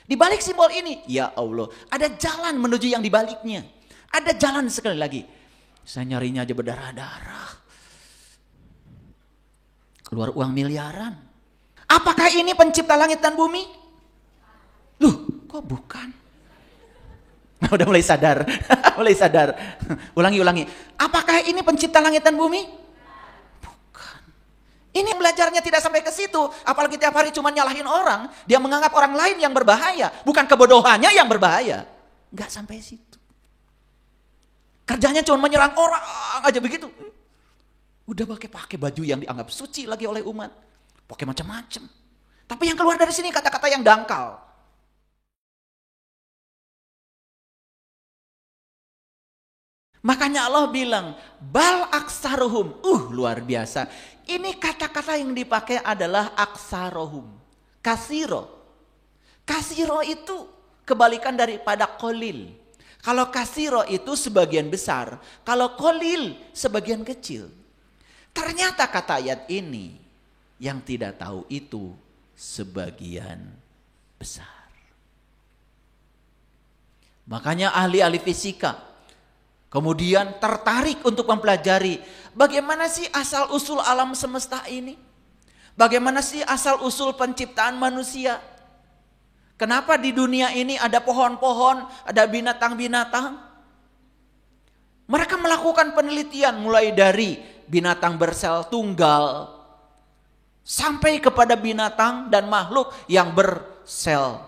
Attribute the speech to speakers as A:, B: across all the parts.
A: Di balik simbol ini, ya Allah, ada jalan menuju yang di baliknya. Ada jalan sekali lagi. Saya nyarinya aja berdarah-darah. Keluar uang miliaran. Apakah ini pencipta langit dan bumi? Loh, kok bukan? Nah, udah mulai sadar. Mulai sadar. Ulangi. Apakah ini pencipta langit dan bumi? Bukan. Ini belajarnya tidak sampai ke situ. Apalagi tiap hari cuma nyalahin orang. Dia menganggap orang lain yang berbahaya. Bukan kebodohannya yang berbahaya. Enggak sampai situ. Kerjanya cuma menyerang orang aja begitu. Udah pakai baju yang dianggap suci lagi oleh umat. Pakai macam-macam. Tapi yang keluar dari sini kata-kata yang dangkal. Makanya Allah bilang, bal aksarohum. Luar biasa. Ini kata-kata yang dipakai adalah aksarohum. Kasiro. Kasiro itu kebalikan daripada kolil. Kalau kasiro itu sebagian besar. Kalau kolil sebagian kecil. Ternyata kata ayat ini, yang tidak tahu itu sebagian besar. Makanya ahli-ahli fisika kemudian tertarik untuk mempelajari bagaimana sih asal usul alam semesta ini? Bagaimana sih asal usul penciptaan manusia? Kenapa di dunia ini ada pohon-pohon, ada binatang-binatang? Mereka melakukan penelitian mulai dari binatang bersel tunggal sampai kepada binatang dan makhluk yang bersel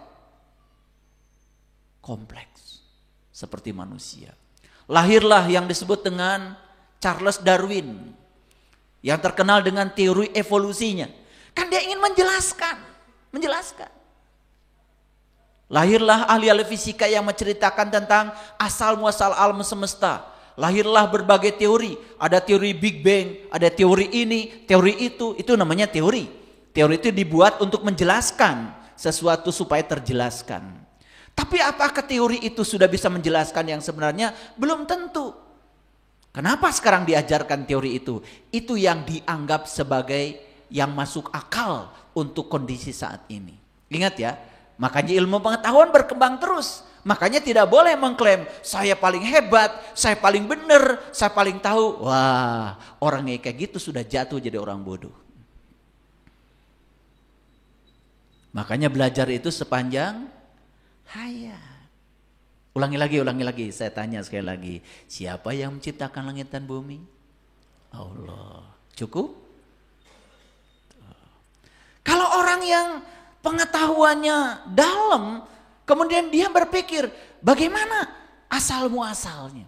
A: kompleks seperti manusia. Lahirlah yang disebut dengan Charles Darwin yang terkenal dengan teori evolusinya. Kan dia ingin menjelaskan. Lahirlah ahli-ahli fisika yang menceritakan tentang asal muasal alam semesta. Lahirlah berbagai teori. Ada teori Big Bang, ada teori ini, teori itu namanya teori. Teori itu dibuat untuk menjelaskan sesuatu supaya terjelaskan. Tapi apakah teori itu sudah bisa menjelaskan yang sebenarnya? Belum tentu. Kenapa sekarang diajarkan teori itu? Itu yang dianggap sebagai yang masuk akal untuk kondisi saat ini. Ingat ya, makanya ilmu pengetahuan berkembang terus. Makanya tidak boleh mengklaim saya paling hebat, saya paling benar, saya paling tahu. Wah, orang yang kayak gitu sudah jatuh jadi orang bodoh. Makanya belajar itu sepanjang hayat. Ulangi lagi, saya tanya sekali lagi. Siapa yang menciptakan langit dan bumi? Allah. Cukup? Kalau orang yang pengetahuannya dalam, kemudian dia berpikir, bagaimana asal muasalnya?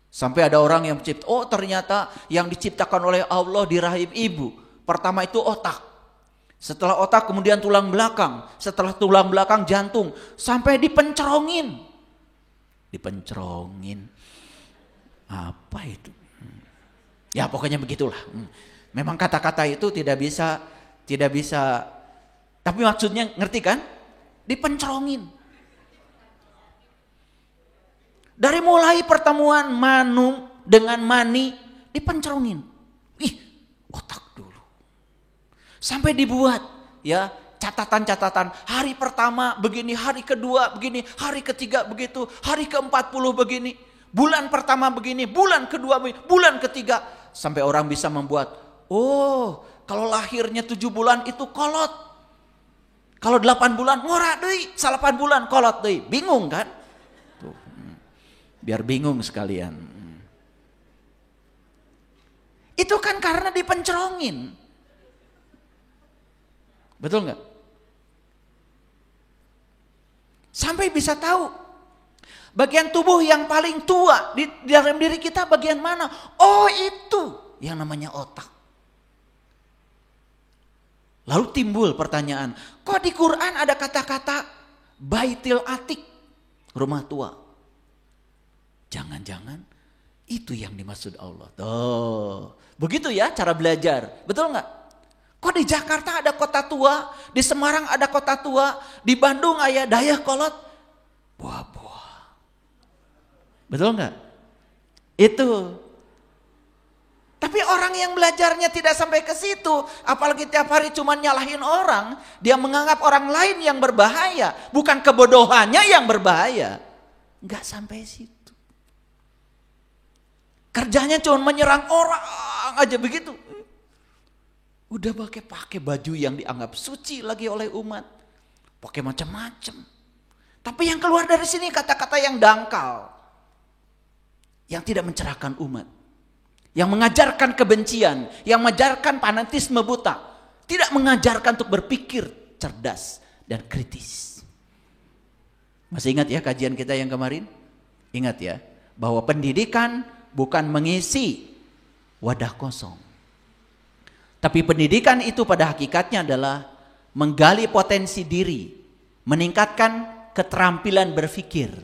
A: Sampai ada orang yang mencipta, ternyata yang diciptakan oleh Allah di rahim ibu. Pertama itu otak. Setelah otak kemudian tulang belakang. Setelah tulang belakang jantung. Sampai dipencerongin. Dipencerongin. Apa itu? Ya pokoknya begitulah. Memang kata-kata itu tidak bisa. Tapi maksudnya ngerti kan? Dipencerongin. Dari mulai pertemuan manu dengan mani dipencerongin. Otak dulu. Sampai dibuat ya catatan-catatan. Hari pertama begini, hari kedua begini, hari ketiga begitu, hari ke-40 begini. Bulan pertama begini, bulan kedua begini, bulan ketiga. Sampai orang bisa membuat, kalau lahirnya 7 bulan itu kolot. Kalau 8 bulan ngora deui, 8 bulan kolot deui. Bingung kan? Tuh. Biar bingung sekalian. Itu kan karena dipencerongin. Betul nggak? Sampai bisa tahu bagian tubuh yang paling tua di dalam diri kita bagian mana? Itu yang namanya otak. Lalu timbul pertanyaan, kok di Quran ada kata-kata Baitil Atiq, rumah tua? Jangan-jangan itu yang dimaksud Allah. Tuh, begitu ya cara belajar, betul nggak? Kok di Jakarta ada kota tua, di Semarang ada kota tua, di Bandung ada Dayakolot, buah-buah. Betul nggak? Itu. Tapi Tapi orang yang belajarnya tidak sampai ke situ, apalagi tiap hari cuma nyalahin orang, dia menganggap orang lain yang berbahaya, bukan kebodohannya yang berbahaya. Enggak sampai situ. Kerjanya cuma menyerang orang aja begitu. Udah pakai baju yang dianggap suci lagi oleh umat. Pakai macam-macam. Tapi yang keluar dari sini kata-kata yang dangkal. Yang tidak mencerahkan umat. Yang mengajarkan kebencian, yang mengajarkan fanatisme buta, tidak mengajarkan untuk berpikir cerdas dan kritis. Masih ingat ya kajian kita yang kemarin? Ingat ya, bahwa pendidikan bukan mengisi wadah kosong. Tapi pendidikan itu pada hakikatnya adalah menggali potensi diri, meningkatkan keterampilan berpikir.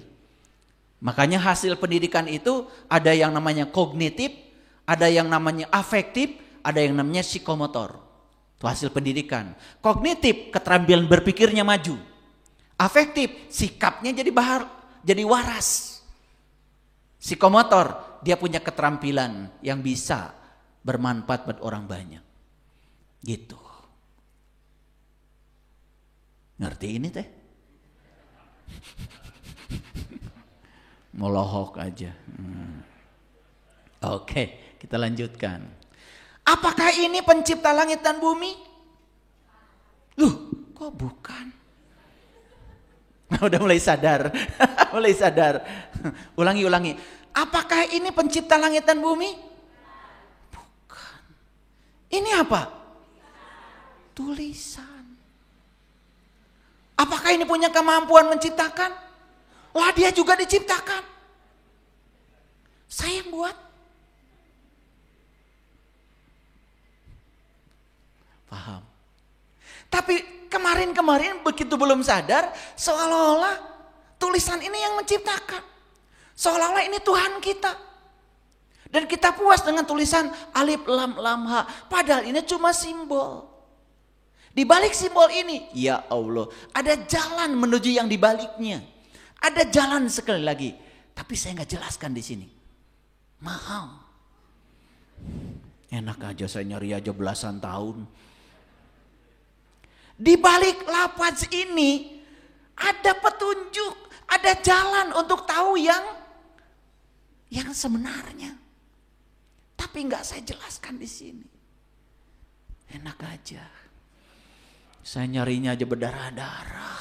A: Makanya hasil pendidikan itu ada yang namanya kognitif, ada yang namanya afektif, ada yang namanya psikomotor. Itu hasil pendidikan. Kognitif, keterampilan berpikirnya maju. Afektif, sikapnya jadi waras. Psikomotor, dia punya keterampilan yang bisa bermanfaat buat orang banyak. Gitu. Ngerti ini teh? Molohok aja. Oke. Kita lanjutkan. Apakah ini pencipta langit dan bumi? Loh, kok bukan? Udah mulai sadar. Mulai sadar. Ulangi. Apakah ini pencipta langit dan bumi? Bukan. Ini apa? Tulisan. Apakah ini punya kemampuan menciptakan? Wah, dia juga diciptakan. Saya yang buat. Paham. Tapi kemarin begitu belum sadar, seolah-olah tulisan ini yang menciptakan. Seolah-olah ini Tuhan kita. Dan kita puas dengan tulisan alif lam lam ha. Padahal ini cuma simbol. Di balik simbol ini, ya Allah, ada jalan menuju yang dibaliknya. Ada jalan sekali lagi. Tapi saya nggak jelaskan di sini. Mahal. Enak aja saya nyari aja belasan tahun. Di balik lafaz ini ada petunjuk, ada jalan untuk tahu yang sebenarnya. Tapi nggak saya jelaskan di sini. Enak aja. Saya nyarinya aja berdarah-darah.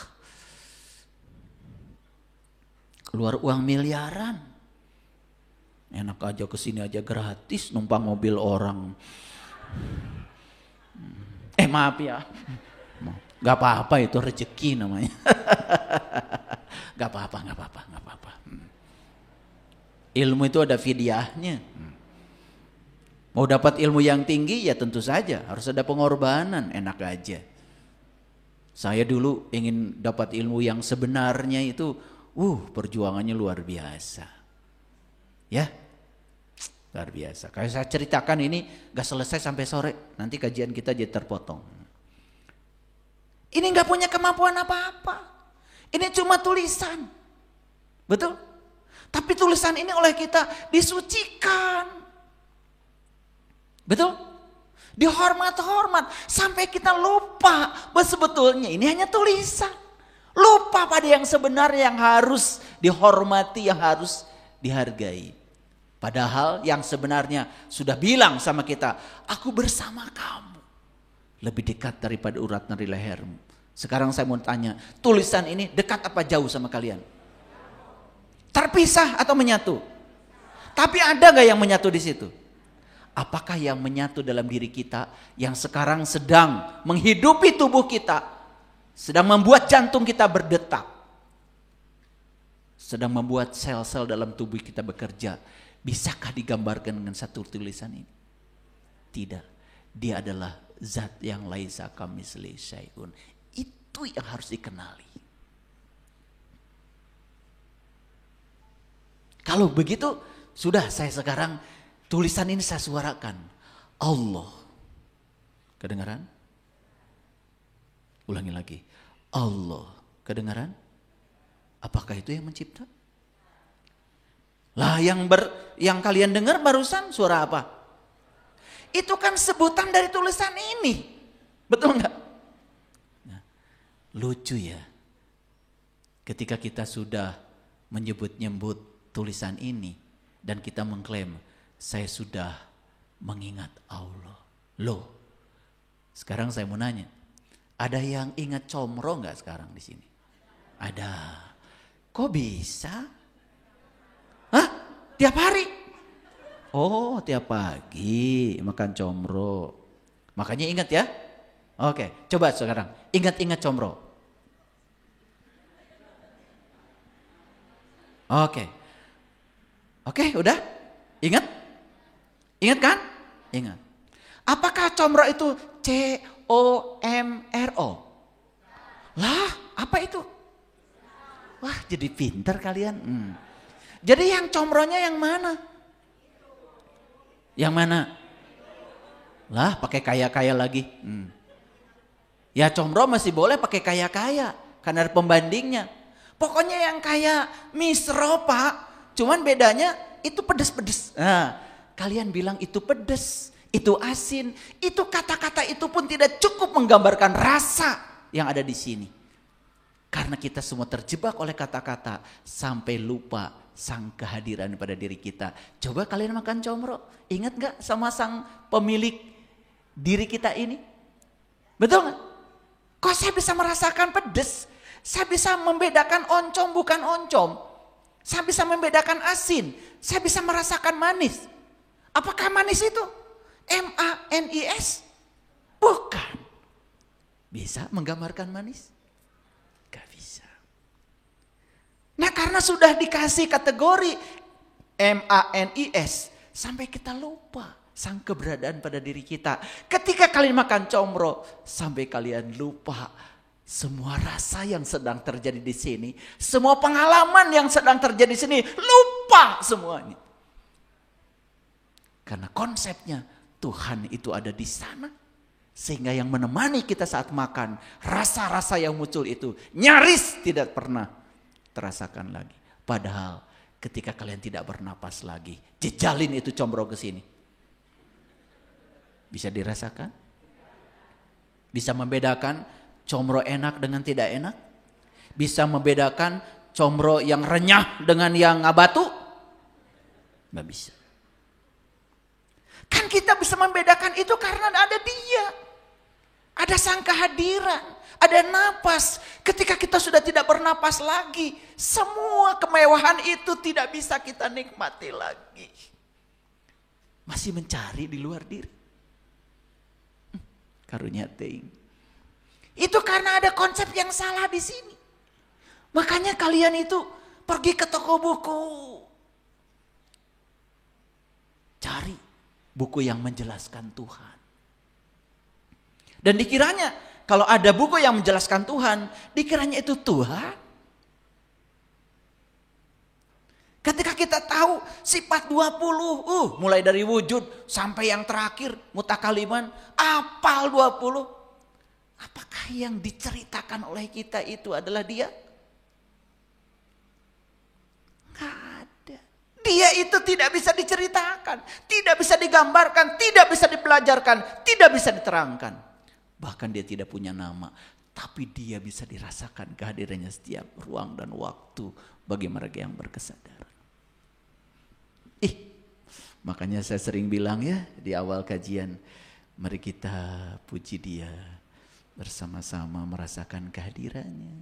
A: Keluar uang miliaran. Enak aja kesini aja gratis numpang mobil orang. Maaf ya. Gak apa-apa itu rezeki namanya. Gak apa-apa. Ilmu itu ada fidyahnya. Mau dapat ilmu yang tinggi ya tentu saja harus ada pengorbanan. Enak aja. Saya dulu ingin dapat ilmu yang sebenarnya itu, perjuangannya luar biasa. Ya, luar biasa. Kayak saya ceritakan ini gak selesai sampai sore. Nanti kajian kita jadi terpotong. Ini gak punya kemampuan apa-apa. Ini cuma tulisan. Betul? Tapi tulisan ini oleh kita disucikan. Betul? Dihormat-hormat. Sampai kita lupa bahwa sebetulnya ini hanya tulisan. Lupa pada yang sebenarnya yang harus dihormati, yang harus dihargai. Padahal yang sebenarnya sudah bilang sama kita, aku bersama kamu. Lebih dekat daripada urat nadi lehermu. Sekarang saya mau tanya, tulisan ini dekat apa jauh sama kalian? Terpisah atau menyatu? Tapi ada gak yang menyatu di situ? Apakah yang menyatu dalam diri kita yang sekarang sedang menghidupi tubuh kita, sedang membuat jantung kita berdetak, sedang membuat sel-sel dalam tubuh kita bekerja, bisakah digambarkan dengan satu tulisan ini? Tidak. Dia adalah zat yang laisa kamitslihi syai'un. Itu yang harus dikenali. Kalau begitu, sudah saya sekarang tulisan ini saya suarakan. Allah. Kedengaran? Ulangi lagi. Allah. Kedengaran? Apakah itu yang mencipta? Lah yang kalian dengar barusan suara apa? Itu kan sebutan dari tulisan ini. Betul nggak? Nah, lucu ya. Ketika kita sudah menyebut-nyebut tulisan ini. Dan kita mengklaim, saya sudah mengingat Allah. Loh, sekarang saya mau nanya. Ada yang ingat Comro nggak sekarang di sini? Ada. Kok bisa? Hah? Tiap hari? Oh, tiap pagi makan Comro. Makanya ingat ya. Oke, coba sekarang. Ingat-ingat Comro. Oke, udah? Ingat? Ingat kan? Ingat. Apakah Comro itu COMRO? Lah, apa itu? Wah, jadi pintar kalian. Jadi yang Comronya yang mana? Yang mana? Lah, pakai kaya-kaya lagi. Ya Comro masih boleh pakai kaya-kaya. Karena ada pembandingnya. Pokoknya yang kayak misro Pak. Cuman bedanya itu pedes-pedes. Nah, kalian bilang itu pedes. Itu asin. Itu kata-kata itu pun tidak cukup menggambarkan rasa yang ada di sini. Karena kita semua terjebak oleh kata-kata sampai lupa sang kehadiran pada diri kita. Coba kalian makan Comro. Ingat gak sama sang pemilik diri kita ini? Betul gak? Kok saya bisa merasakan pedes? Saya bisa membedakan oncom bukan oncom. Saya bisa membedakan asin. Saya bisa merasakan manis. Apakah manis itu? MANIS? Bukan. Bisa menggambarkan manis? Gak bisa. Nah karena sudah dikasih kategori MANIS. Sampai kita lupa sang keberadaan pada diri kita. Ketika kalian makan Comro. Sampai kalian lupa semua rasa yang sedang terjadi di sini. Semua pengalaman yang sedang terjadi di sini. Lupa semuanya. Karena konsepnya Tuhan itu ada di sana. Sehingga yang menemani kita saat makan, rasa-rasa yang muncul itu nyaris tidak pernah terasakan lagi. Padahal ketika kalian tidak bernapas lagi, jejalin itu Comro ke sini. Bisa dirasakan? Bisa membedakan Comro enak dengan tidak enak? Bisa membedakan Comro yang renyah dengan yang ngabatu? Nggak bisa. Kan kita bisa membedakan itu karena ada Dia. Ada sang kehadiran, ada napas. Ketika kita sudah tidak bernapas lagi, semua kemewahan itu tidak bisa kita nikmati lagi. Masih mencari di luar diri. Karunia teing. Itu karena ada konsep yang salah di sini. Makanya kalian itu pergi ke toko buku. Cari buku yang menjelaskan Tuhan. Dan dikiranya kalau ada buku yang menjelaskan Tuhan, dikiranya itu Tuhan. Ketika kita tahu sifat 20, mulai dari wujud sampai yang terakhir, mutakaliman, apal 20. Apakah yang diceritakan oleh kita itu adalah Dia? Nggak ada. Dia itu tidak bisa diceritakan, tidak bisa digambarkan, tidak bisa dipelajarkan, tidak bisa diterangkan. Bahkan Dia tidak punya nama, tapi Dia bisa dirasakan kehadirannya setiap ruang dan waktu bagi mereka yang berkesadaran. Makanya saya sering bilang ya di awal kajian, mari kita puji Dia bersama-sama merasakan kehadirannya.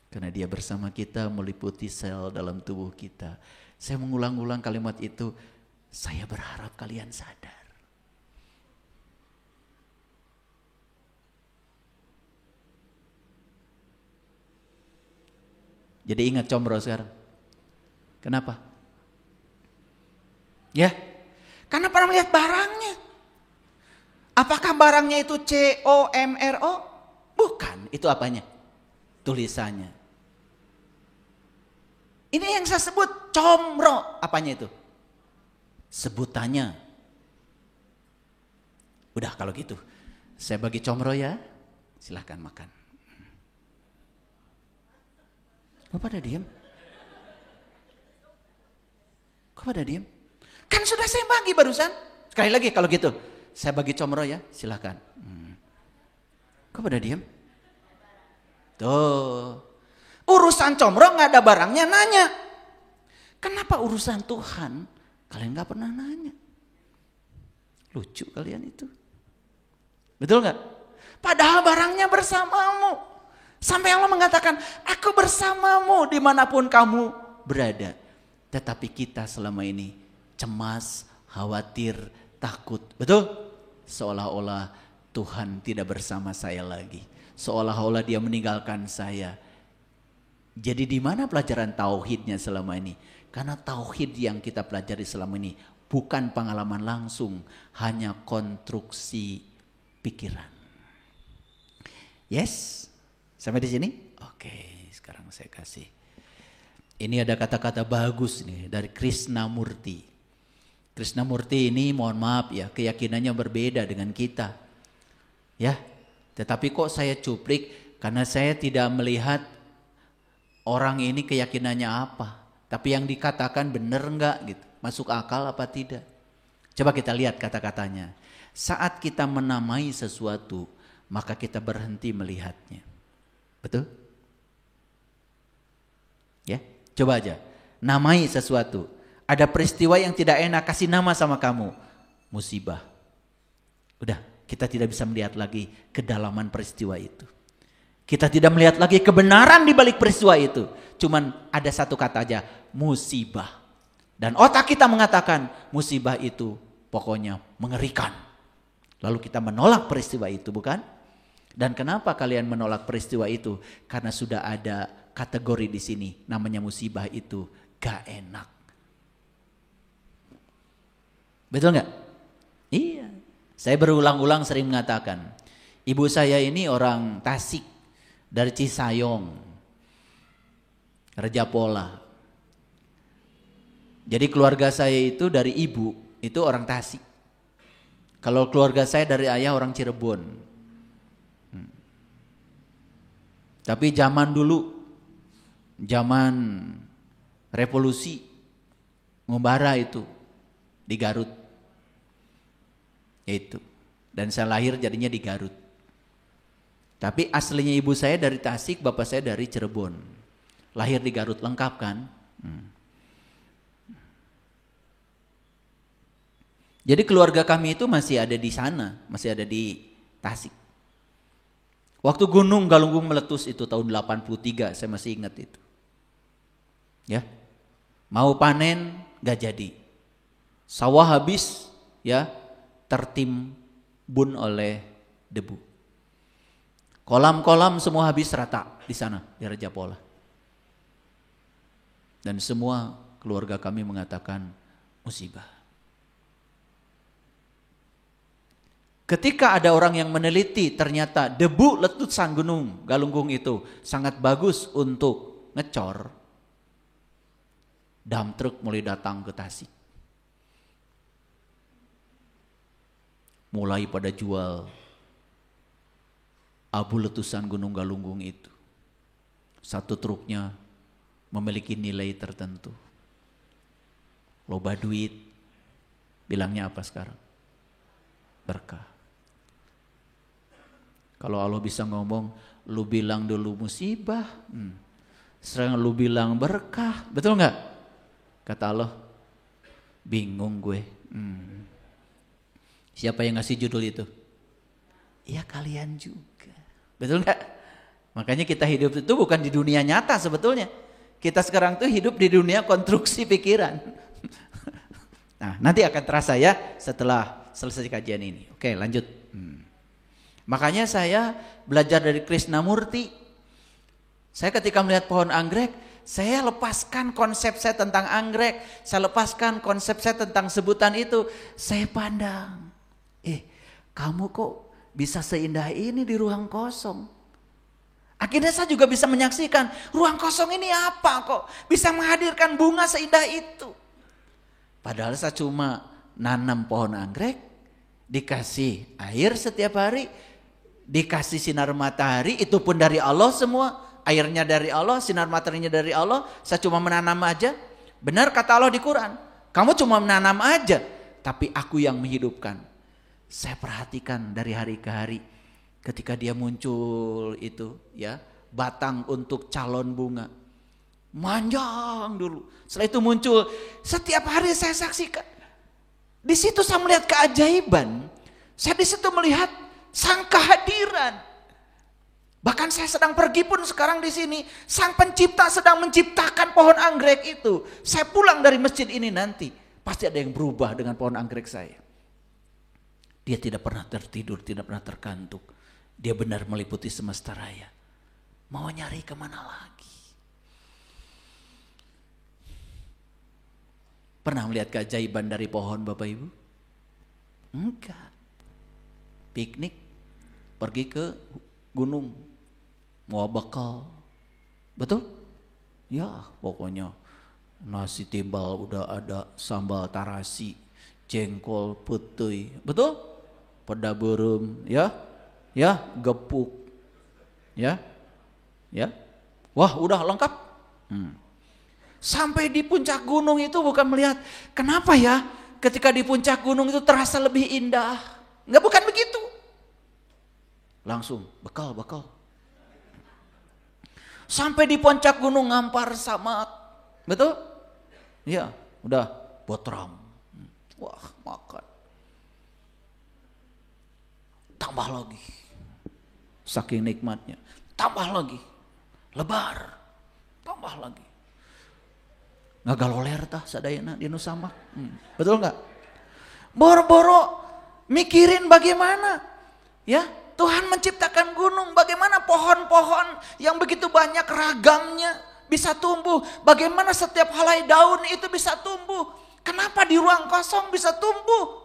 A: Karena Dia bersama kita meliputi sel dalam tubuh kita. Saya mengulang-ulang kalimat itu, saya berharap kalian sadar. Jadi ingat Comro sekarang. Kenapa? Ya, karena pernah melihat barangnya. Apakah barangnya itu COMRO? Bukan, itu apanya? Tulisannya. Ini yang saya sebut Comro. Apanya itu? Sebutannya. Udah kalau gitu, saya bagi Comro ya. Silahkan makan. Kok pada diam? Kok pada diam? Kan sudah saya bagi barusan. Sekali lagi kalau gitu. Saya bagi comro ya, silahkan. Kok pada diam? Tuh. Urusan comro nggak ada barangnya nanya. Kenapa urusan Tuhan kalian nggak pernah nanya? Lucu kalian itu. Betul nggak? Padahal barangnya bersamamu. Sampai Allah mengatakan, aku bersamamu dimanapun kamu berada. Tetapi kita selama ini cemas, khawatir, takut. Betul? Seolah-olah Tuhan tidak bersama saya lagi. Seolah-olah dia meninggalkan saya. Jadi di mana pelajaran tauhidnya selama ini? Karena tauhid yang kita pelajari selama ini bukan pengalaman langsung, hanya konstruksi pikiran. Yes? Sampai di sini? Oke, sekarang saya kasih. Ini ada kata-kata bagus nih dari Krishnamurti. Krishnamurti ini mohon maaf ya, keyakinannya berbeda dengan kita. Ya, tetapi kok saya cuplik karena saya tidak melihat orang ini keyakinannya apa. Tapi yang dikatakan benar enggak gitu, masuk akal apa tidak. Coba kita lihat kata-katanya. Saat kita menamai sesuatu, maka kita berhenti melihatnya. Betul? Ya, coba aja. Namai sesuatu. Ada peristiwa yang tidak enak, kasih nama sama kamu. Musibah. Udah, kita tidak bisa melihat lagi kedalaman peristiwa itu. Kita tidak melihat lagi kebenaran di balik peristiwa itu. Cuman ada satu kata aja, musibah. Dan otak kita mengatakan musibah itu pokoknya mengerikan. Lalu kita menolak peristiwa itu, bukan? Dan kenapa kalian menolak peristiwa itu? Karena sudah ada kategori di sini, namanya musibah itu gak enak. Betul nggak? Iya. Saya berulang-ulang sering mengatakan, ibu saya ini orang Tasik, dari Cisayong, Raja Pola. Jadi keluarga saya itu dari ibu, itu orang Tasik. Kalau keluarga saya dari ayah orang Cirebon. Tapi zaman dulu, zaman revolusi, ngubara itu, di Garut. Itu. Dan saya lahir jadinya di Garut. Tapi aslinya ibu saya dari Tasik, bapak saya dari Cirebon. Lahir di Garut, lengkap kan? Jadi keluarga kami itu masih ada di sana, masih ada di Tasik. Waktu Gunung Galunggung meletus itu tahun 83, saya masih ingat itu. Ya. Mau panen gak jadi. Sawah habis, ya, tertimbun oleh debu. Kolam-kolam semua habis rata di sana, di Raja Pola. Dan semua keluarga kami mengatakan musibah. Ketika ada orang yang meneliti, ternyata debu letusan gunung Galunggung itu sangat bagus untuk ngecor. Dump truck mulai datang ke Tasik. Mulai pada jual abu letusan gunung Galunggung itu. Satu truknya memiliki nilai tertentu. Loba duit, bilangnya apa sekarang? Berkah. Kalau Allah bisa ngomong, lu bilang dulu musibah, sekarang lu bilang berkah, betul nggak? Kata Allah, bingung gue. Siapa yang ngasih judul itu? Ya kalian juga, betul nggak? Makanya kita hidup itu bukan di dunia nyata sebetulnya. Kita sekarang tuh hidup di dunia konstruksi pikiran. Nah, nanti akan terasa ya setelah selesai kajian ini. Oke, lanjut. Makanya saya belajar dari Krishnamurti. Saya ketika melihat pohon anggrek, saya lepaskan konsep saya tentang anggrek, saya lepaskan konsep saya tentang sebutan itu. Saya pandang, kamu kok bisa seindah ini di ruang kosong? Akhirnya saya juga bisa menyaksikan ruang kosong ini apa kok bisa menghadirkan bunga seindah itu. Padahal saya cuma nanam pohon anggrek, dikasih air setiap hari, dikasih sinar matahari, itu pun dari Allah semua. Airnya dari Allah, sinar mataharinya dari Allah, saya cuma menanam aja. Benar kata Allah di Quran, kamu cuma menanam aja, tapi aku yang menghidupkan. Saya perhatikan dari hari ke hari ketika dia muncul itu ya, batang untuk calon bunga. Manjang dulu. Setelah itu muncul, setiap hari saya saksikan. Di situ saya melihat keajaiban. Saya di situ melihat sang kehadiran. Bahkan saya sedang pergi pun sekarang di sini, sang pencipta sedang menciptakan pohon anggrek itu. Saya pulang dari masjid ini nanti, pasti ada yang berubah dengan pohon anggrek saya. Dia tidak pernah tertidur, tidak pernah terkantuk. Dia benar meliputi semesta raya. Mau nyari kemana lagi? Pernah melihat keajaiban dari pohon Bapak Ibu? Enggak. Piknik, pergi ke gunung, mau bekal. Betul? Ya pokoknya nasi timbal udah ada, sambal tarasi, jengkol putih. Betul? Peda berem, ya, gepuk, ya, wah udah lengkap. Sampai di puncak gunung itu bukan melihat, kenapa ya ketika di puncak gunung itu terasa lebih indah. Enggak, bukan begitu. Langsung bekal. Sampai di puncak gunung ngampar samak, betul? Ya, udah botram, wah makan. Tambah lagi, saking nikmatnya, tambah lagi, lebar, tambah lagi. Ngagaloler tah sadayana di nu samak, betul nggak? Boro-boro mikirin bagaimana, ya Tuhan menciptakan gunung, bagaimana pohon-pohon yang begitu banyak ragamnya bisa tumbuh, bagaimana setiap helai daun itu bisa tumbuh, kenapa di ruang kosong bisa tumbuh?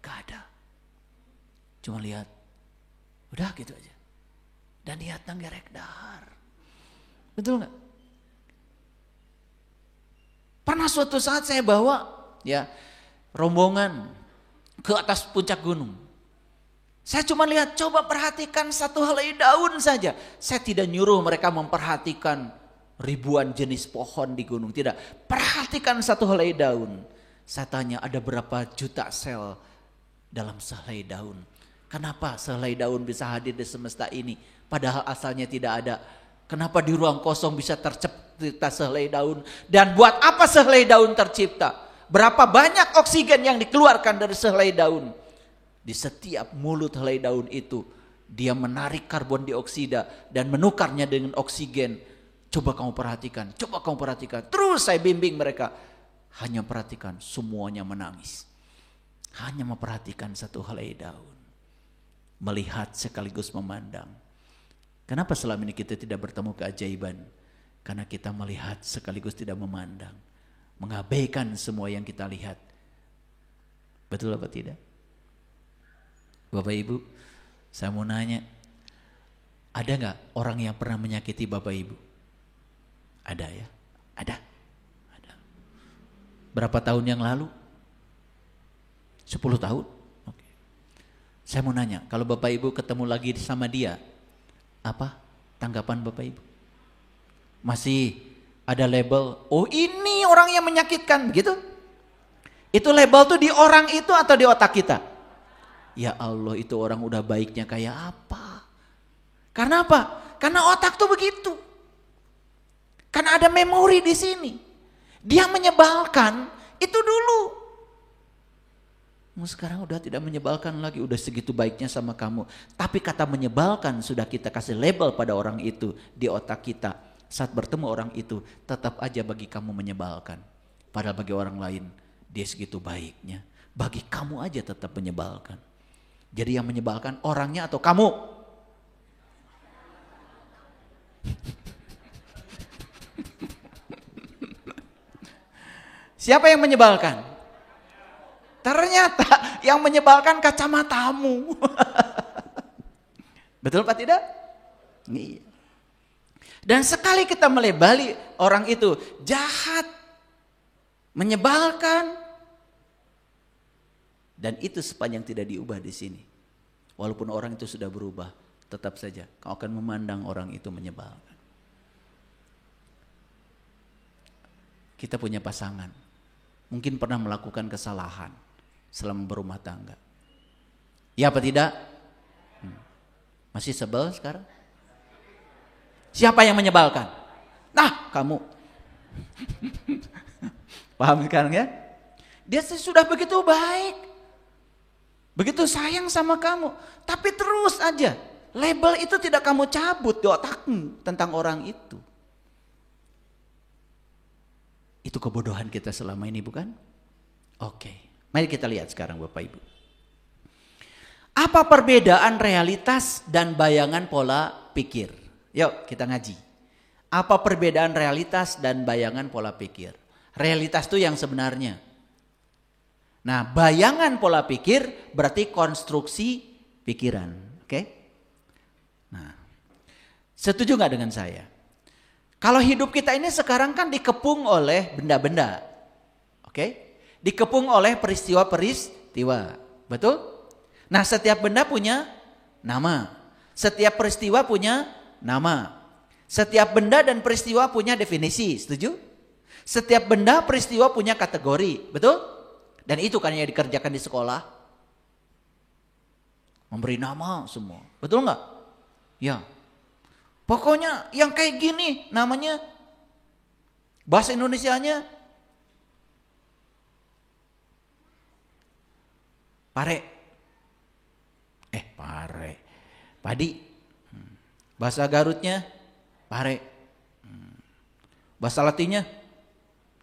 A: Gak ada. Cuma lihat, udah gitu aja. Dan lihat nanggerek dahar. Betul nggak? Pernah suatu saat saya bawa ya rombongan ke atas puncak gunung. Saya cuma lihat, coba perhatikan satu helai daun saja. Saya tidak nyuruh mereka memperhatikan ribuan jenis pohon di gunung. Tidak, perhatikan satu helai daun. Saya tanya, ada berapa juta sel dalam sehelai daun? Kenapa sehelai daun bisa hadir di semesta ini? Padahal asalnya tidak ada. Kenapa di ruang kosong bisa tercipta sehelai daun? Dan buat apa sehelai daun tercipta? Berapa banyak oksigen yang dikeluarkan dari sehelai daun? Di setiap mulut helai daun itu, dia menarik karbon dioksida dan menukarnya dengan oksigen. Coba kamu perhatikan, Terus saya bimbing mereka. Hanya perhatikan, semuanya menangis. Hanya memperhatikan satu helai daun. Melihat sekaligus memandang. Kenapa selama ini kita tidak bertemu keajaiban? Karena kita melihat sekaligus tidak memandang. Mengabaikan semua yang kita lihat. Betul apa tidak? Bapak Ibu, saya mau nanya. Ada gak orang yang pernah menyakiti Bapak Ibu? Ada ya? Ada. Berapa tahun yang lalu? 10 tahun? Oke. Saya mau nanya, kalau Bapak Ibu ketemu lagi sama dia, apa tanggapan Bapak Ibu? Masih ada label, oh ini orang yang menyakitkan, begitu? Itu label tuh di orang itu atau di otak kita? Ya Allah, itu orang udah baiknya kayak apa? Karena apa? Karena otak tuh begitu. Karena ada memori di sini. Dia menyebalkan itu dulu. Sekarang udah tidak menyebalkan lagi, udah segitu baiknya sama kamu. Tapi kata menyebalkan sudah kita kasih label pada orang itu di otak kita. Saat bertemu orang itu tetap aja bagi kamu menyebalkan. Padahal bagi orang lain dia segitu baiknya. Bagi kamu aja tetap menyebalkan. Jadi yang menyebalkan orangnya atau kamu? Siapa yang menyebalkan? Ternyata yang menyebalkan kacamatamu. Betul Pak tidak? Iya. Dan sekali kita melebali orang itu jahat, menyebalkan, dan itu sepanjang tidak diubah di sini. Walaupun orang itu sudah berubah, tetap saja kau akan memandang orang itu menyebalkan. Kita punya pasangan, mungkin pernah melakukan kesalahan selama berumah tangga. Ya apa tidak? Masih sebel sekarang? Siapa yang menyebalkan? Nah, kamu. Paham sekarang ya? Dia sudah begitu baik. Begitu sayang sama kamu. Tapi terus aja. Label itu tidak kamu cabut di otakmu tentang orang itu. Itu kebodohan kita selama ini, bukan? Oke. Mari kita lihat sekarang Bapak Ibu. Apa perbedaan realitas dan bayangan pola pikir? Yuk kita ngaji. Apa perbedaan realitas dan bayangan pola pikir? Realitas itu yang sebenarnya. Nah, bayangan pola pikir berarti konstruksi pikiran. Oke? Nah, setuju gak dengan saya? Kalau hidup kita ini sekarang kan dikepung oleh benda-benda. Oke? Dikepung oleh peristiwa-peristiwa. Betul? Nah, setiap benda punya nama. Setiap peristiwa punya nama. Setiap benda dan peristiwa punya definisi. Setuju? Setiap benda peristiwa punya kategori. Betul? Dan itu kan yang dikerjakan di sekolah. Memberi nama semua. Betul nggak? Ya. Pokoknya yang kayak gini namanya, bahasa Indonesianya pare. Pare. Padi. Bahasa Garutnya pare. Bahasa Latinnya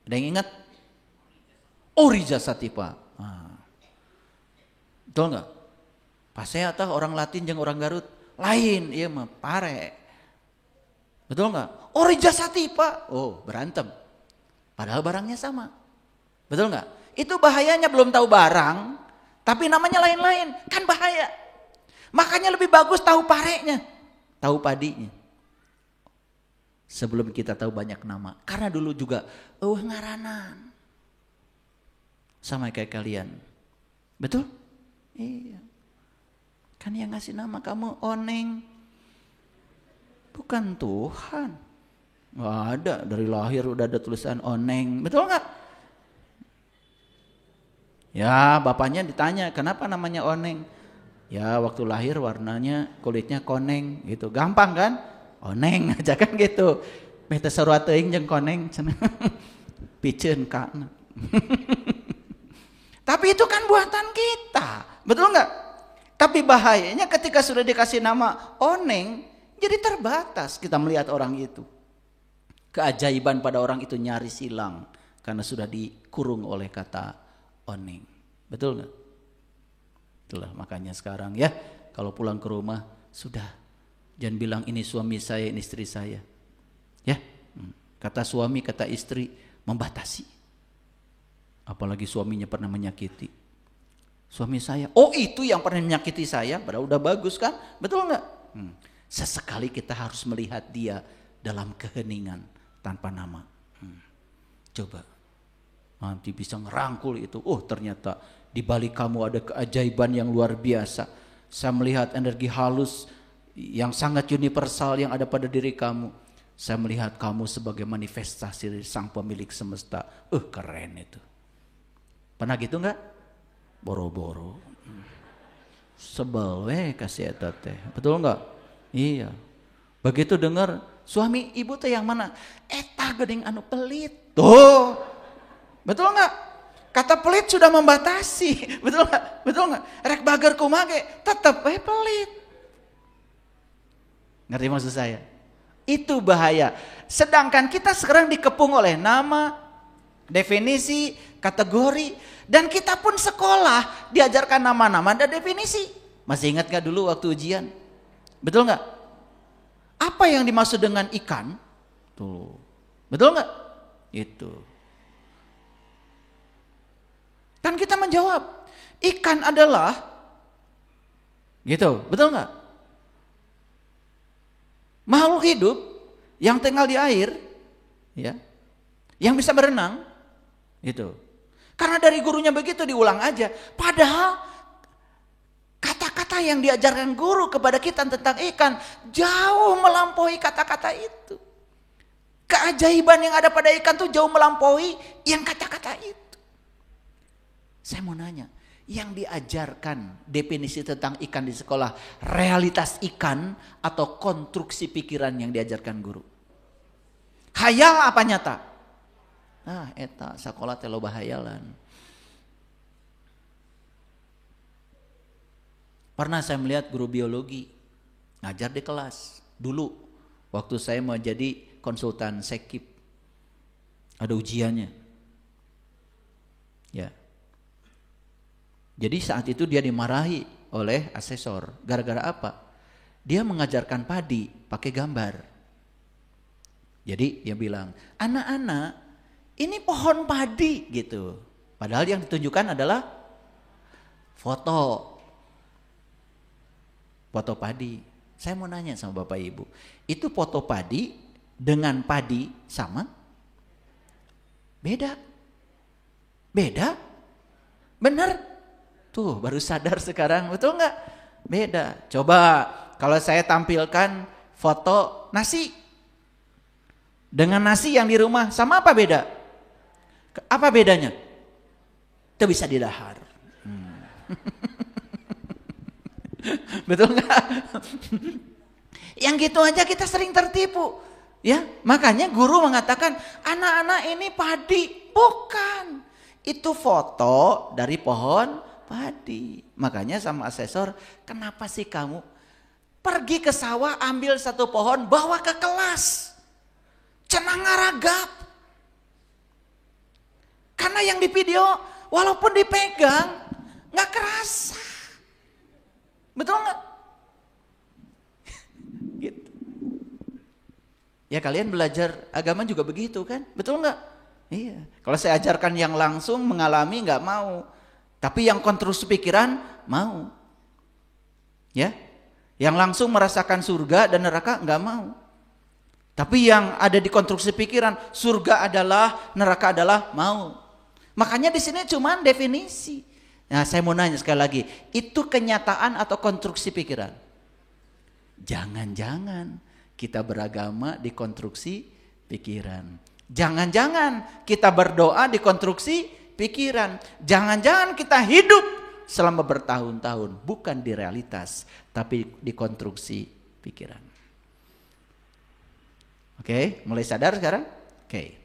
A: ada yang ingat? Orija Satipa. Betul nggak? Pasea tah orang Latin jeung orang Garut lain, iya mah pare. Betul nggak? Orija Satipa. Oh, berantem. Padahal barangnya sama. Betul nggak? Itu bahayanya belum tahu barang, tapi namanya lain-lain, kan bahaya. Makanya lebih bagus tahu parenya, tahu padinya. Sebelum kita tahu banyak nama. Karena dulu juga, ngaranan. Sama kayak kalian. Betul? Iya. Kan yang ngasih nama kamu Oneng. Bukan Tuhan. Nggak ada, dari lahir udah ada tulisan Oneng. Betul nggak? Ya, bapaknya ditanya, kenapa namanya Oneng? Ya, waktu lahir warnanya kulitnya koneng gitu. Gampang kan? Oneng aja kan gitu. Beta sarua teuing jeung koneng cenah. Piceun kana. Tapi itu kan buatan kita. Betul enggak? Tapi bahayanya ketika sudah dikasih nama Oneng, jadi terbatas kita melihat orang itu. Keajaiban pada orang itu nyaris hilang karena sudah dikurung oleh kata Oneng. Betul enggak? Itulah makanya sekarang ya, kalau pulang ke rumah sudah jangan bilang ini suami saya, ini istri saya. Ya, kata suami, kata istri membatasi. Apalagi suaminya pernah menyakiti. Suami saya, oh itu yang pernah menyakiti saya, padahal udah bagus kan? Betul nggak? Sesekali kita harus melihat dia dalam keheningan tanpa nama. Coba, nanti bisa ngerangkul itu. Oh ternyata di balik kamu ada keajaiban yang luar biasa. Saya melihat energi halus yang sangat universal yang ada pada diri kamu. Saya melihat kamu sebagai manifestasi dari sang pemilik semesta. Keren itu. Pernah gitu enggak? Boro-boro. Sebel kasih eta teh. Betul enggak? Iya. Begitu dengar suami ibu teh yang mana? Eta geuning anu pelit. Tuh. Betul enggak? Kata pelit sudah membatasi, betul nggak? Betul nggak? Rek bager kumage, tetap pelit. Ngerti maksud saya? Itu bahaya. Sedangkan kita sekarang dikepung oleh nama, definisi, kategori, dan kita pun sekolah diajarkan nama-nama dan definisi. Masih ingat gak dulu waktu ujian? Betul nggak? Apa yang dimaksud dengan ikan? Tuh, betul nggak? Itu. Kan kita menjawab, ikan adalah, gitu, betul nggak? Makhluk hidup yang tinggal di air, ya, yang bisa berenang, gitu. Karena dari gurunya begitu diulang aja. Padahal kata-kata yang diajarkan guru kepada kita tentang ikan jauh melampaui kata-kata itu. Keajaiban yang ada pada ikan tuh jauh melampaui yang kata-kata itu. Saya mau nanya, Yang diajarkan definisi tentang ikan di sekolah, realitas ikan atau konstruksi pikiran yang diajarkan guru? Hayal apa nyata? Nah, eta sekolah teh loba hayalan. Pernah saya melihat guru biologi ngajar di kelas dulu waktu saya mau jadi konsultan sekip. Ada ujiannya. Ya. Jadi saat itu dia dimarahi oleh asesor. Gara-gara apa? Dia mengajarkan padi pakai gambar. Jadi dia bilang, anak-anak ini pohon padi gitu. Padahal yang ditunjukkan adalah foto padi. Saya mau nanya sama Bapak Ibu, itu foto padi dengan padi sama? Beda? Beda? Benar? Tuh baru sadar sekarang, betul nggak? Beda. Coba kalau saya tampilkan foto nasi dengan nasi yang di rumah, sama apa beda? Apa bedanya? Itu bisa didahar. Betul nggak? Yang gitu aja kita sering tertipu. Ya, makanya guru mengatakan anak-anak ini padi, bukan. Itu foto dari pohon padi. Makanya sama asesor, kenapa sih kamu pergi ke sawah, ambil satu pohon, bawa ke kelas, cenah ngaragap. Karena yang di video walaupun dipegang nggak kerasa. Betul nggak? Gitu. Ya kalian belajar agama juga begitu kan? Betul nggak? Iya. Kalau saya ajarkan yang langsung mengalami nggak mau, tapi yang konstruksi pikiran mau. Ya, yang langsung merasakan surga dan neraka nggak mau. Tapi yang ada di konstruksi pikiran, surga adalah, neraka adalah, mau. Makanya di sini cuma definisi. Nah, saya mau nanya sekali lagi, itu kenyataan atau konstruksi pikiran? Jangan-jangan kita beragama di konstruksi pikiran. Jangan-jangan kita berdoa di konstruksi pikiran. Jangan-jangan kita hidup selama bertahun-tahun bukan di realitas, tapi di konstruksi pikiran. Oke, mulai sadar sekarang? Oke.